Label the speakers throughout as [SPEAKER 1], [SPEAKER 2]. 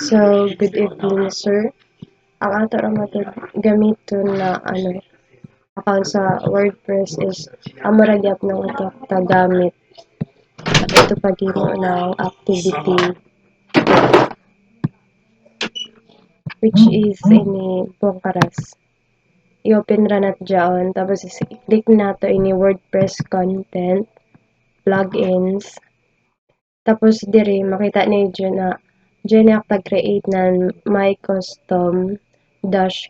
[SPEAKER 1] So, good evening, sir. Ang ato ra gamiton na account sa WordPress is amora gyap ng utak ta gamit. Ito paghimo ng activity which is ini Bongkaras. I-open ra nat dyan, tapos i-click nato ini WordPress content, plugins, tapos diri makita niyo na dyan na create ng my custom dash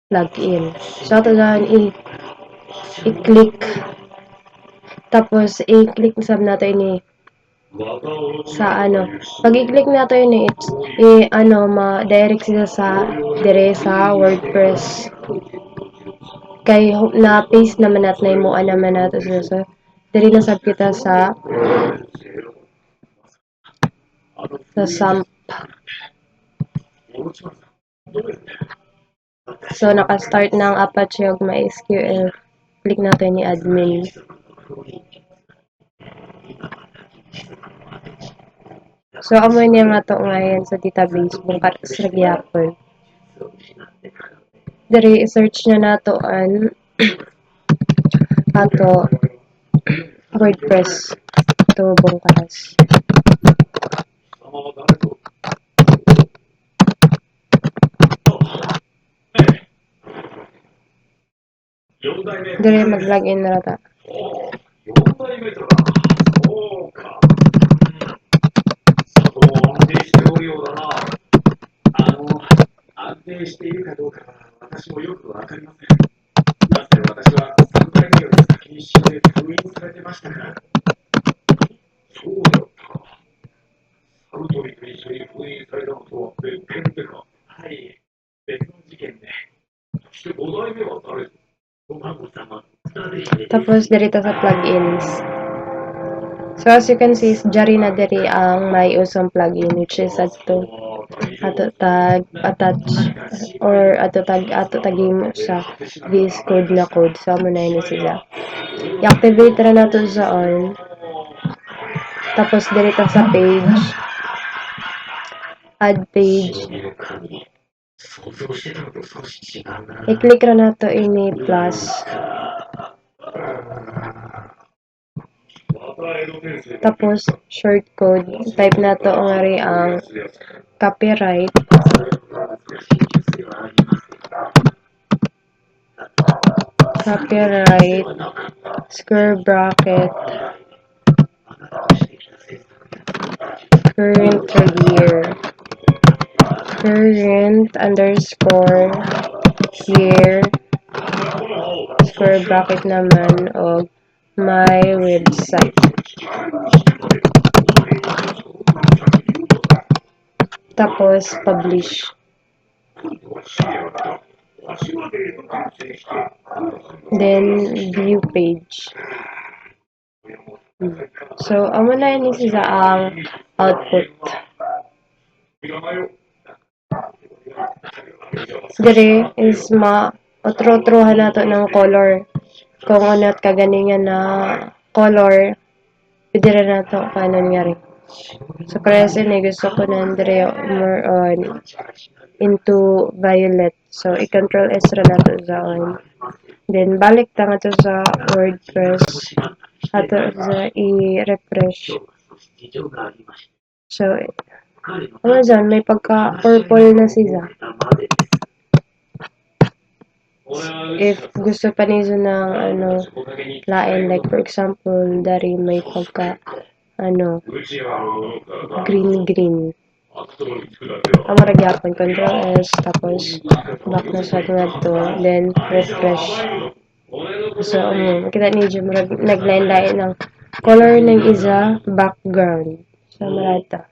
[SPEAKER 1] plugin. So ato lang i-click, tapos i-click sab nato ini sa pag i-click nato ini ma-direct sila sa dire sa WordPress. Kay na-paste naman natin na imuan naman nato sila. So, diri na sab kita sa sump. So, naka-start na ang Apache og MySQL. Click natin ni admin. So, amoy niya nga to ngayon sa database Bongkaras ra gyapon. Diri i-search niya nato an ato WordPress to Bongkaras. Diri mag-login na ta. Tapos dito sa plugins. So as you can see, jari na diri ang may usong plugin which is ato tag attach or ato tagim sa VS Code na code. So mo na ini sila. I-activate ra nato sa on. Tapos dito sa page, add page. I-click ra nato ini plus. Tapos short code, type nato ngari ang copyright. Copyright square bracket current year. Current underscore year square bracket naman og my website. Tapos publish. Then view page. So amo na ini siya ang output. Dire is otro-trohan nato ng color. Kung ano at kaganingan na color, pwede rin nato kanan nga rin. So, kasi gusto ko na dire more on into violet. So, i-control S ra nato sa on. Then, balik ta nga to sa WordPress. Ato sa i-refresh. So, ano dyan, may pagka-purple na siya. If gusto pa niyo ng lain, like for example, dari may pagka green. Amara gyapon, control S, tapos back na sa to, then refresh. So, makita niyo naglain-lain ng color ng isa, background. So, marata.